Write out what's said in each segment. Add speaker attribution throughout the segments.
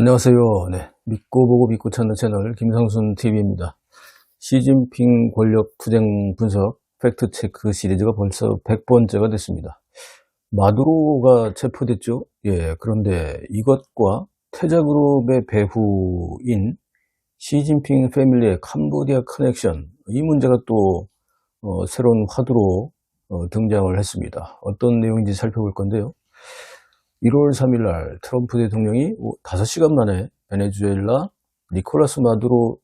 Speaker 1: 안녕하세요. 네, 믿고 보고 믿고 찾는 채널 김상순 TV입니다. 시진핑 권력 투쟁 분석 팩트체크 시리즈가 벌써 100번째가 됐습니다. 마두로가 체포됐죠. 예, 그런데 이것과 태자그룹의 배후인 시진핑 패밀리의 캄보디아 커넥션, 이 문제가 또 새로운 화두로 등장을 했습니다. 어떤 내용인지 살펴볼 건데요. 1월 3일 날 트럼프 대통령이 5시간 만에 베네수엘라 니콜라스 마두로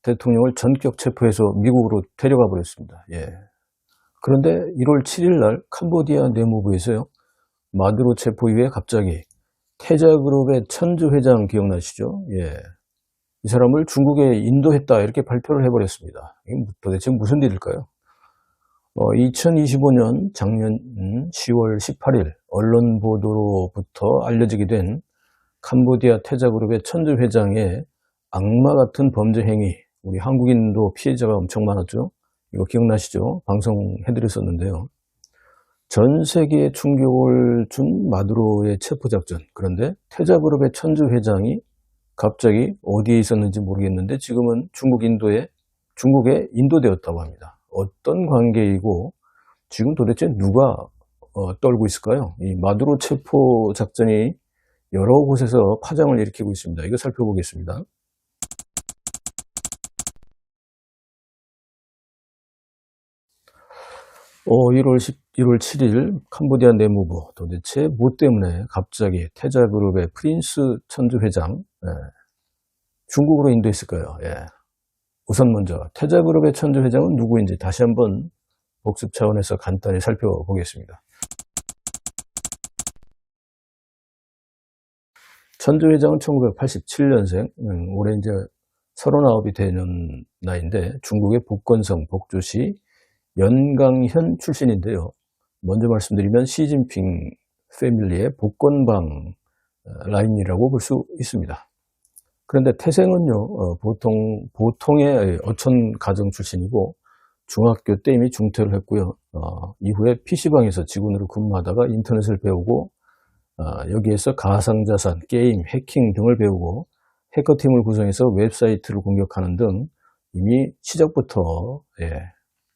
Speaker 1: 대통령을 전격 체포해서 미국으로 데려가 버렸습니다. 예. 그런데 1월 7일 날 캄보디아 내무부에서요, 마두로 체포 이후에 갑자기 태자그룹의 천주 회장 기억나시죠? 예. 이 사람을 중국에 인도했다, 이렇게 발표를 해버렸습니다. 이게 도대체 무슨 일일까요? 2025년 작년 10월 18일 언론 보도로부터 알려지게 된 캄보디아 태자그룹의 천주 회장의 악마 같은 범죄 행위, 우리 한국인도 피해자가 엄청 많았죠. 이거 기억나시죠? 방송해드렸었는데요. 전 세계에 충격을 준 마두로의 체포작전. 그런데 태자그룹의 천주 회장이 갑자기 어디에 있었는지 모르겠는데 지금은 중국에 인도되었다고 합니다. 어떤 관계이고 지금 도대체 누가 떨고 있을까요? 이 마두로 체포 작전이 여러 곳에서 파장을 일으키고 있습니다. 이거 살펴보겠습니다. 1월 7일 캄보디아 내무부, 도대체 뭐 때문에 갑자기 태자그룹의 프린스 천주 회장 중국으로 인도했을까요? 예. 우선 먼저 태자그룹의 천주 회장은 누구인지 다시 한번 복습 차원에서 간단히 살펴보겠습니다. 천주 회장은 1987년생, 올해 이제 39이 되는 나이인데 중국의 복건성 복주시 연강현 출신인데요. 먼저 말씀드리면 시진핑 패밀리의 복건방 라인이라고 볼 수 있습니다. 그런데 태생은요, 보통의 어촌 가정 출신이고 중학교 때 이미 중퇴를 했고요. 이후에 PC방에서 직원으로 근무하다가 인터넷을 배우고 여기에서 가상자산, 게임, 해킹 등을 배우고 해커팀을 구성해서 웹사이트를 공격하는 등 이미 시작부터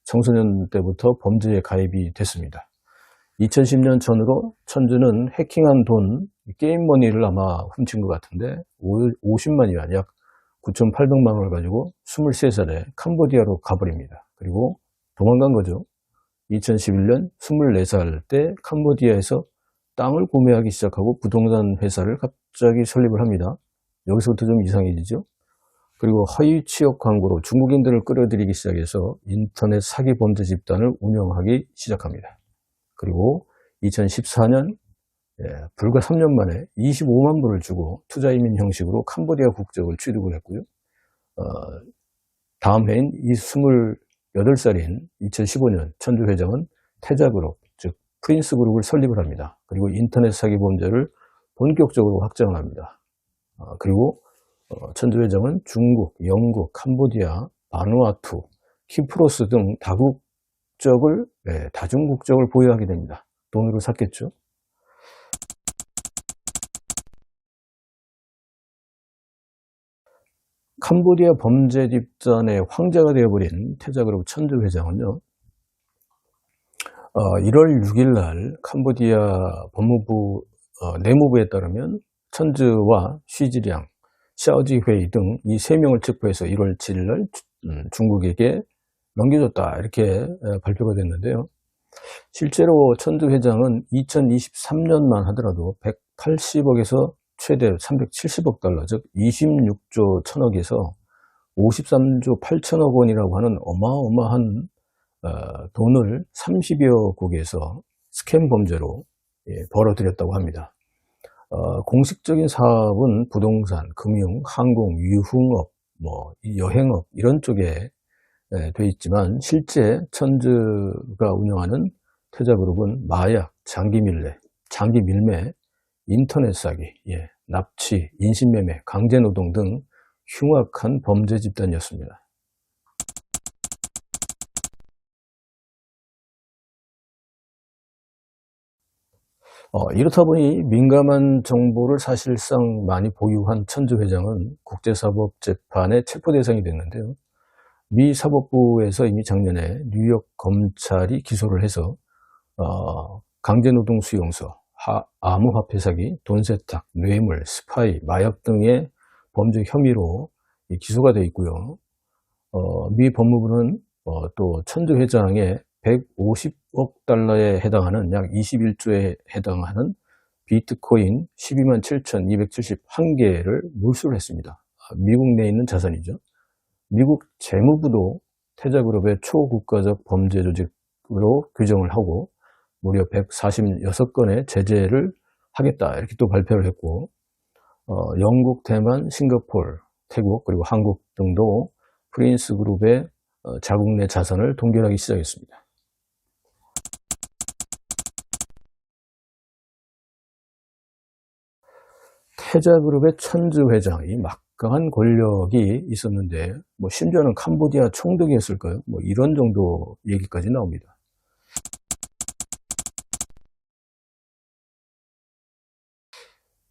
Speaker 1: 청소년 때부터 범죄에 가입이 됐습니다. 2010년 전으로 천주는 해킹한 돈, 게임머니를 아마 훔친 것 같은데 50만 위안, 약 9,800만 원을 가지고 23살에 캄보디아로 가버립니다. 그리고 도망간 거죠. 2011년 24살 때 캄보디아에서 땅을 구매하기 시작하고 부동산 회사를 갑자기 설립을 합니다. 여기서부터 좀 이상해지죠. 그리고 허위 취업 광고로 중국인들을 끌어들이기 시작해서 인터넷 사기 범죄 집단을 운영하기 시작합니다. 그리고 2014년 불과 3년 만에 25만 불을 주고 투자이민 형식으로 캄보디아 국적을 취득을 했고요. 다음 해인 이 28살인 2015년 천주 회장은 태자그룹, 즉 프린스그룹을 설립을 합니다. 그리고 인터넷 사기 범죄를 본격적으로 확장을 합니다. 그리고 천주 회장은 중국, 영국, 캄보디아, 바누아투, 키프로스 등 다중국적을 보유하게 됩니다. 돈으로 샀겠죠. 캄보디아 범죄 집단의 황제가 되어버린 태자그룹 천주 회장은요, 1월 6일 날 캄보디아 내무부에 따르면 천주와 쉬지량, 샤오지회이 등 이 3명을 체포해서 1월 7일 날 중국에게 넘겨줬다, 이렇게 발표가 됐는데요. 실제로 천주 회장은 2023년만 하더라도 180억에서 최대 370억 달러, 즉 26조 1000억에서 53조 8천억 원이라고 하는 어마어마한 돈을 30여 곳에서 스캠 범죄로 벌어들였다고 합니다. 공식적인 사업은 부동산, 금융, 항공, 유흥업, 여행업 이런 쪽에 돼 있지만 실제 천주가 운영하는 태자그룹은 마약, 장기 밀매, 인터넷 사기, 납치, 인신매매, 강제노동 등 흉악한 범죄 집단이었습니다. 이렇다 보니 민감한 정보를 사실상 많이 보유한 천주 회장은 국제사법재판의 체포 대상이 됐는데요. 미 사법부에서 이미 작년에 뉴욕 검찰이 기소를 해서 강제노동 수용소, 암호화폐 사기, 돈 세탁, 뇌물, 스파이, 마약 등의 범죄 혐의로 기소가 되어 있고요. 미 법무부는 또 천주 회장의 150억 달러에 해당하는 약 21조에 해당하는 비트코인 12만 7,271개를 몰수를 했습니다. 미국 내에 있는 자산이죠. 미국 재무부도 태자그룹의 초국가적 범죄 조직으로 규정을 하고 무려 146건의 제재를 하겠다 이렇게 또 발표를 했고, 영국, 대만, 싱가포르, 태국 그리고 한국 등도 프린스 그룹의 자국 내 자산을 동결하기 시작했습니다. 태자그룹의 천주 회장이 막강한 권력이 있었는데 심지어는 캄보디아 총독이었을까요? 이런 정도 얘기까지 나옵니다.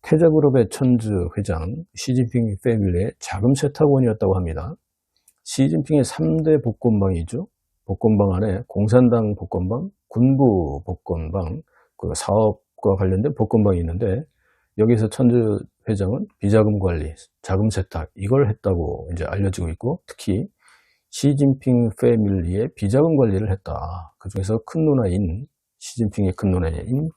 Speaker 1: 태자그룹의 천주 회장, 시진핑 패밀리의 자금 세탁원이었다고 합니다. 시진핑의 3대 복권방이죠. 복권방 안에 공산당 복권방, 군부 복권방, 그리고 사업과 관련된 복권방이 있는데, 여기서 천주 회장은 비자금 관리, 자금 세탁 이걸 했다고 이제 알려지고 있고, 특히 시진핑 패밀리의 비자금 관리를 했다. 그 중에서 큰 누나인, 시진핑의 큰 누나인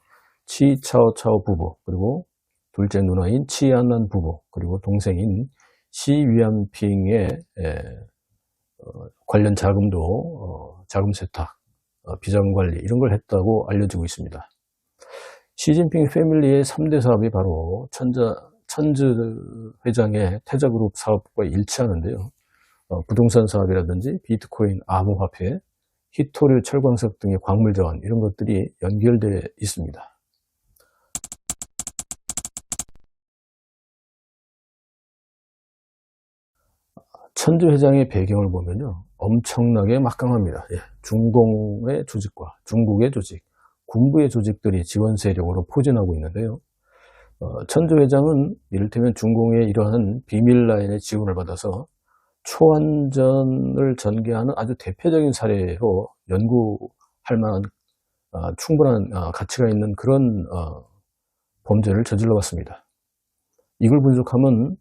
Speaker 1: 치차오차오 부부, 그리고 둘째 누나인 치안난 부부, 그리고 동생인 시위안핑의 관련 자금도 자금 세탁, 비자금 관리 이런 걸 했다고 알려지고 있습니다. 시진핑 패밀리의 3대 사업이 바로 천주 회장의 태자그룹 사업과 일치하는데요. 부동산 사업이라든지 비트코인, 암호화폐, 히토류, 철광석 등의 광물 자원 이런 것들이 연결되어 있습니다. 천주 회장의 배경을 보면요, 엄청나게 막강합니다. 중공의 조직과 중국의 조직, 군부의 조직들이 지원 세력으로 포진하고 있는데요. 천주 회장은 이를테면 중공의 이러한 비밀 라인의 지원을 받아서 초안전을 전개하는 아주 대표적인 사례로 연구할 만한 충분한 가치가 있는 그런 범죄를 저질러 왔습니다. 이걸 분석하면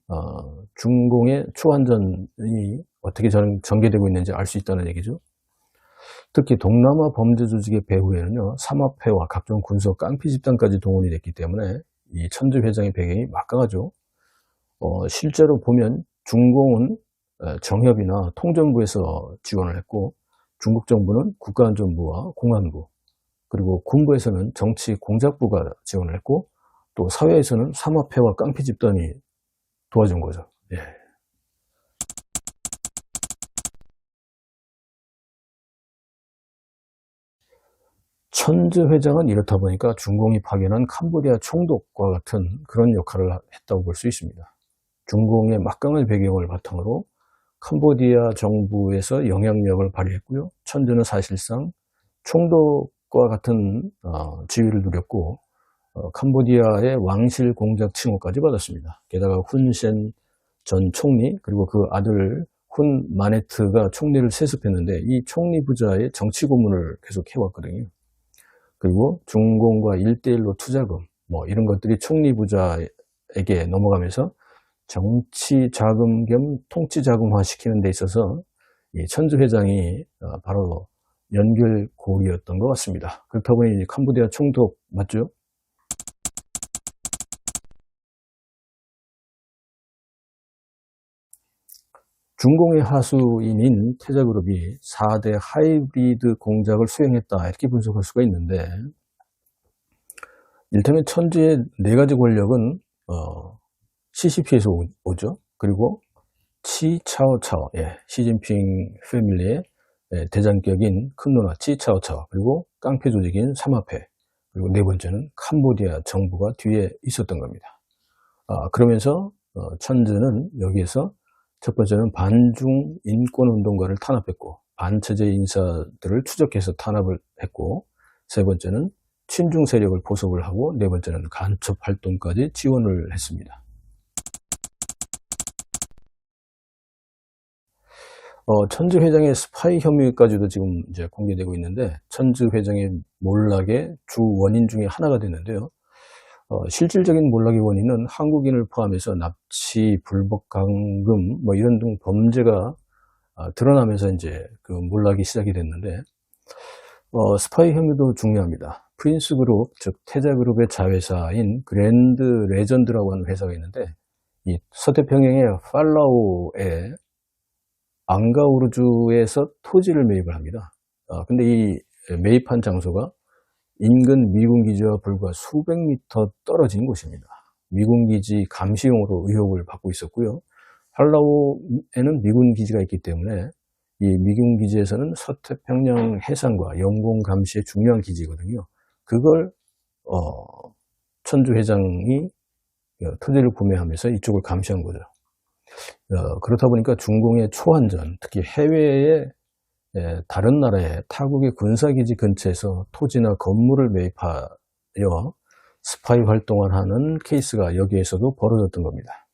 Speaker 1: 중공의 초안전이 어떻게 전개되고 있는지 알 수 있다는 얘기죠. 특히 동남아 범죄 조직의 배후에는요, 삼합회와 각종 군소 깡패 집단까지 동원이 됐기 때문에 이 천주 회장의 배경이 막강하죠. 실제로 보면 중공은 정협이나 통전부에서 지원을 했고, 중국 정부는 국가안전부와 공안부, 그리고 군부에서는 정치공작부가 지원을 했고, 또 사회에서는 삼합회와 깡패 집단이 도와준 거죠. 천주 회장은 이렇다 보니까 중공이 파견한 캄보디아 총독과 같은 그런 역할을 했다고 볼 수 있습니다. 중공의 막강한 배경을 바탕으로 캄보디아 정부에서 영향력을 발휘했고요. 천주는 사실상 총독과 같은 지위를 누렸고, 캄보디아의 왕실 공작 칭호까지 받았습니다. 게다가 훈센 전 총리, 그리고 그 아들 훈 마네트가 총리를 세습했는데, 이 총리 부자의 정치 고문을 계속 해왔거든요. 그리고 중공과 1대1로 투자금, 이런 것들이 총리 부자에게 넘어가면서 정치 자금 겸 통치 자금화 시키는 데 있어서 이 천주 회장이 바로 연결고리였던 것 같습니다. 그렇다 보니 캄보디아 총독 맞죠? 중공의 하수인인 태자그룹이 4대 하이브리드 공작을 수행했다 이렇게 분석할 수가 있는데, 이를테면 천주의 4가지 권력은 CCP에서 오죠. 그리고 치차오차오, 시진핑 패밀리의 대장격인 큰 누나 치차오차오, 그리고 깡패 조직인 삼합회, 그리고 네 번째는 캄보디아 정부가 뒤에 있었던 겁니다. 그러면서 천주는 여기에서 첫 번째는 반중 인권운동가를 탄압했고, 반체제 인사들을 추적해서 탄압을 했고, 세 번째는 친중 세력을 포섭을 하고, 네 번째는 간첩 활동까지 지원을 했습니다. 천지 회장의 스파이 혐의까지도 지금 이제 공개되고 있는데, 천지 회장의 몰락의 주 원인 중에 하나가 됐는데요. 실질적인 몰락의 원인은 한국인을 포함해서 납치, 불법 감금, 뭐 이런 등 범죄가 드러나면서 이제 그 몰락이 시작이 됐는데, 스파이 혐의도 중요합니다. 프린스 그룹, 즉 태자그룹의 자회사인 그랜드 레전드라고 하는 회사가 있는데, 이 서태평양의 팔라우에 앙가우르주에서 토지를 매입을 합니다. 근데 이 매입한 장소가 인근 미군기지와 불과 수백 미터 떨어진 곳입니다. 미군기지 감시용으로 의혹을 받고 있었고요. 팔라우에는 미군기지가 있기 때문에 이 미군기지에서는 서태평양 해상과 영공 감시의 중요한 기지거든요. 그걸 천주 회장이 토지를 구매하면서 이쪽을 감시한 거죠. 그렇다 보니까 중공의 초안전, 특히 해외의 다른 나라의 타국의 군사기지 근처에서 토지나 건물을 매입하여 스파이 활동을 하는 케이스가 여기에서도 벌어졌던 겁니다.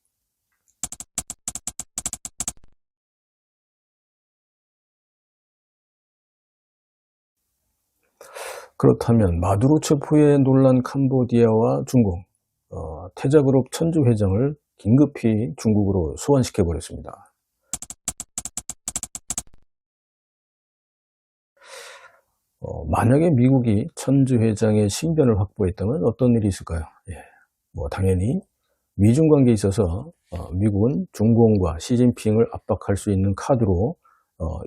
Speaker 1: 그렇다면 마두로 체포에 놀란 캄보디아와 중국, 태자그룹 천주 회장을 긴급히 중국으로 소환시켜 버렸습니다. 만약에 미국이 천주 회장의 신변을 확보했다면 어떤 일이 있을까요? 당연히 미중 관계에 있어서 미국은 중공과 시진핑을 압박할 수 있는 카드로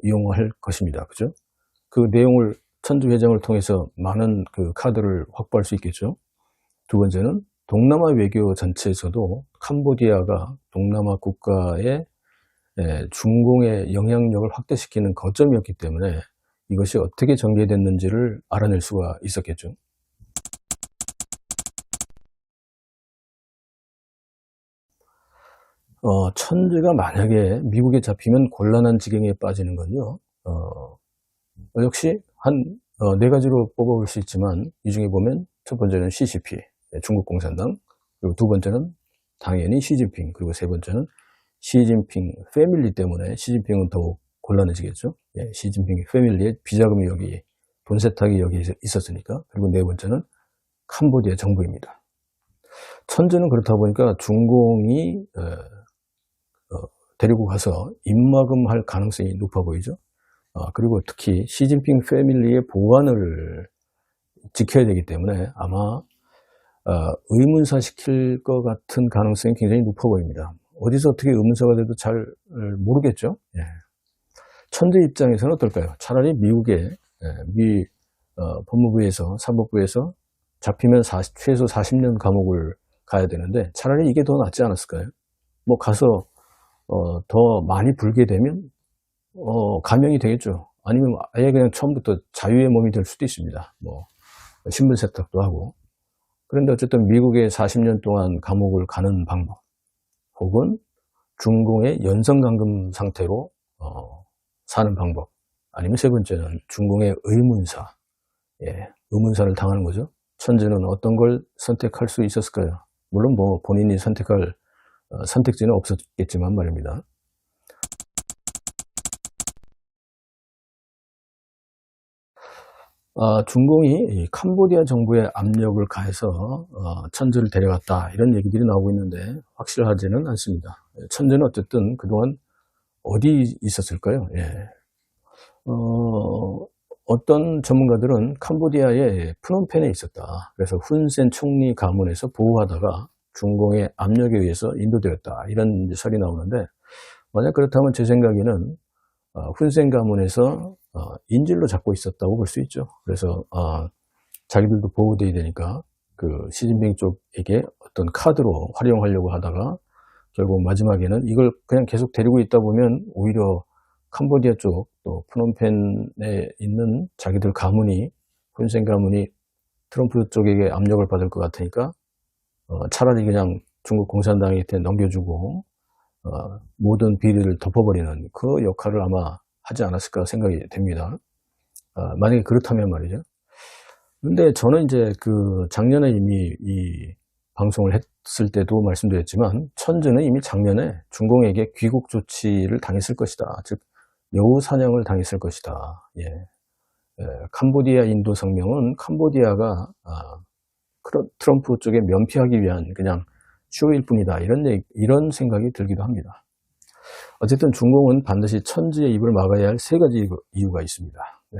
Speaker 1: 이용할 것입니다. 그죠? 그 내용을 천주 회장을 통해서 많은 그 카드를 확보할 수 있겠죠. 두 번째는 동남아 외교 전체에서도 캄보디아가 동남아 국가의 중공의 영향력을 확대시키는 거점이었기 때문에 이것이 어떻게 전개됐는지를 알아낼 수가 있었겠죠. 천주가 만약에 미국에 잡히면 곤란한 지경에 빠지는 건요. 역시 한 네 가지로 뽑아볼 수 있지만, 이 중에 보면 첫 번째는 CCP, 중국 공산당, 그리고 두 번째는 당연히 시진핑, 그리고 세 번째는 시진핑 패밀리 때문에 시진핑은 더욱 곤란해지겠죠. 시진핑 패밀리의 비자금이 여기, 돈 세탁이 여기 있었으니까. 그리고 네 번째는 캄보디아 정부입니다. 천주는 그렇다 보니까 중공이 데리고 가서 입막음할 가능성이 높아 보이죠. 그리고 특히 시진핑 패밀리의 보안을 지켜야 되기 때문에 아마 의문사 시킬 것 같은 가능성이 굉장히 높아 보입니다. 어디서 어떻게 의문사가 돼도 잘 모르겠죠. 천주 입장에서는 어떨까요? 차라리 미국의 미 법무부에서, 사법부에서 잡히면 최소 40년 감옥을 가야 되는데, 차라리 이게 더 낫지 않았을까요? 뭐 가서 더 많이 불게 되면 감형이 되겠죠. 아니면 아예 그냥 처음부터 자유의 몸이 될 수도 있습니다. 뭐 신분 세탁도 하고. 그런데 어쨌든 미국에 40년 동안 감옥을 가는 방법, 혹은 중공의 연성감금 상태로 사는 방법, 아니면 세 번째는 중공의 의문사, 의문사를 당하는 거죠. 천주는 어떤 걸 선택할 수 있었을까요? 물론 뭐 본인이 선택할 선택지는 없었겠지만 말입니다. 중공이 캄보디아 정부에 압력을 가해서 천주를 데려갔다, 이런 얘기들이 나오고 있는데 확실하지는 않습니다. 천주는 어쨌든 그동안 어디 있었을까요? 어떤 전문가들은 캄보디아의 프놈펜에 있었다. 그래서 훈센 총리 가문에서 보호하다가 중공의 압력에 의해서 인도되었다, 이런 설이 나오는데, 만약 그렇다면 제 생각에는 훈센 가문에서 인질로 잡고 있었다고 볼 수 있죠. 그래서 자기들도 보호돼야 되니까 그 시진핑 쪽에게 어떤 카드로 활용하려고 하다가 결국 마지막에는 이걸 그냥 계속 데리고 있다 보면 오히려 캄보디아 쪽, 또 프놈펜에 있는 자기들 가문이, 훈센 가문이 트럼프 쪽에게 압력을 받을 것 같으니까 차라리 그냥 중국 공산당한테 넘겨주고 모든 비리를 덮어버리는 그 역할을 아마 하지 않았을까 생각이 됩니다. 만약에 그렇다면 말이죠. 근데 저는 이제 작년에 이미 이 방송을 했을 때도 말씀드렸지만, 천주는 이미 작년에 중공에게 귀국 조치를 당했을 것이다. 즉, 여우 사냥을 당했을 것이다. 예. 캄보디아 인도 성명은 캄보디아가 트럼프 쪽에 면피하기 위한 그냥 쇼일 뿐이다. 이런 생각이 들기도 합니다. 어쨌든 중공은 반드시 천주의 입을 막아야 할 세 가지 이유가 있습니다. 네.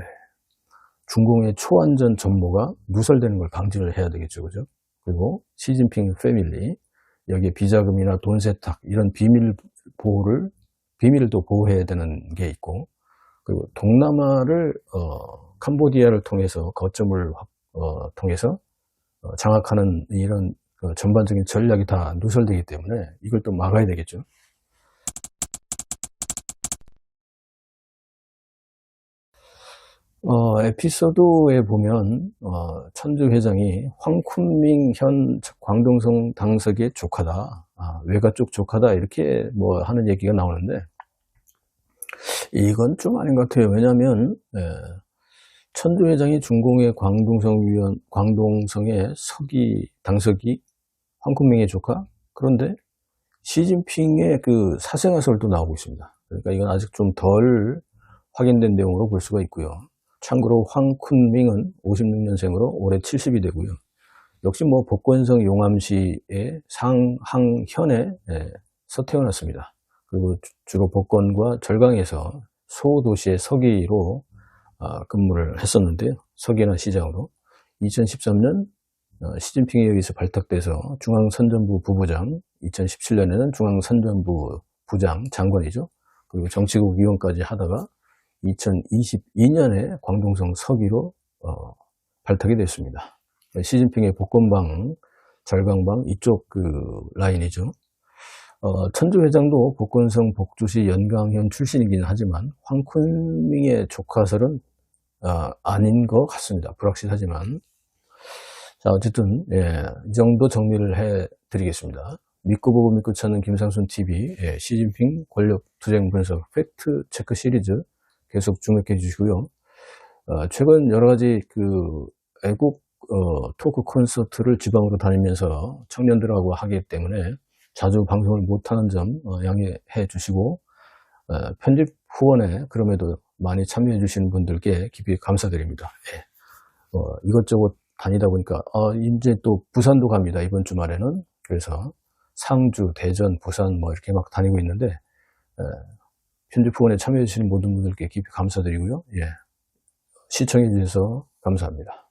Speaker 1: 중공의 초안전 전모가 누설되는 걸 방지를 해야 되겠죠. 그죠? 그리고 시진핑 패밀리, 여기에 비자금이나 돈 세탁, 이런 비밀을 또 보호해야 되는 게 있고, 그리고 동남아를, 캄보디아를 통해서, 거점을 통해서 장악하는 이런 전반적인 전략이 다 누설되기 때문에 이걸 또 막아야 되겠죠. 에피소드에 보면, 천주 회장이 황쿤밍 현 광동성 당석의 조카다. 외가 쪽 조카다. 이렇게 뭐 하는 얘기가 나오는데, 이건 좀 아닌 것 같아요. 왜냐하면, 천주 회장이 중공의 광동성의 당석이 황쿤밍의 조카? 그런데 시진핑의 사생아설도 나오고 있습니다. 그러니까 이건 아직 좀 덜 확인된 내용으로 볼 수가 있고요. 참고로 황쿤밍은 56년생으로 올해 70이 되고요. 역시 뭐 복건성 용암시의 상항현에서 태어났습니다. 그리고 주로 복건과 절강에서 소도시의 서기로 근무를 했었는데요. 서기나 시장으로. 2013년 시진핑에 의해서 발탁돼서 중앙선전부 부부장, 2017년에는 중앙선전부 부장, 장관이죠. 그리고 정치국 위원까지 하다가 2022년에 광동성 서기로 발탁이 됐습니다. 시진핑의 복건방, 절강방 이쪽 라인이죠. 천주 회장도 복건성 복주시 연강현 출신이긴 하지만 황쿤밍의 조카설은 아닌 것 같습니다. 불확실하지만. 자, 어쨌든 이 정도 정리를 해드리겠습니다. 믿고 보고 믿고 찾는 김상순 TV, 시진핑 권력 투쟁 분석 팩트 체크 시리즈 계속 주목해 주시고요. 최근 여러 가지 애국 토크 콘서트를 지방으로 다니면서 청년들하고 하기 때문에 자주 방송을 못하는 점 양해해 주시고, 편집 후원에 그럼에도 많이 참여해 주시는 분들께 깊이 감사드립니다. 이것저것 다니다 보니까 이제 또 부산도 갑니다. 이번 주말에는. 그래서 상주, 대전, 부산 뭐 이렇게 막 다니고 있는데, 편집 후원에 참여해 주시는 모든 분들께 깊이 감사드리고요. 시청해 주셔서 감사합니다.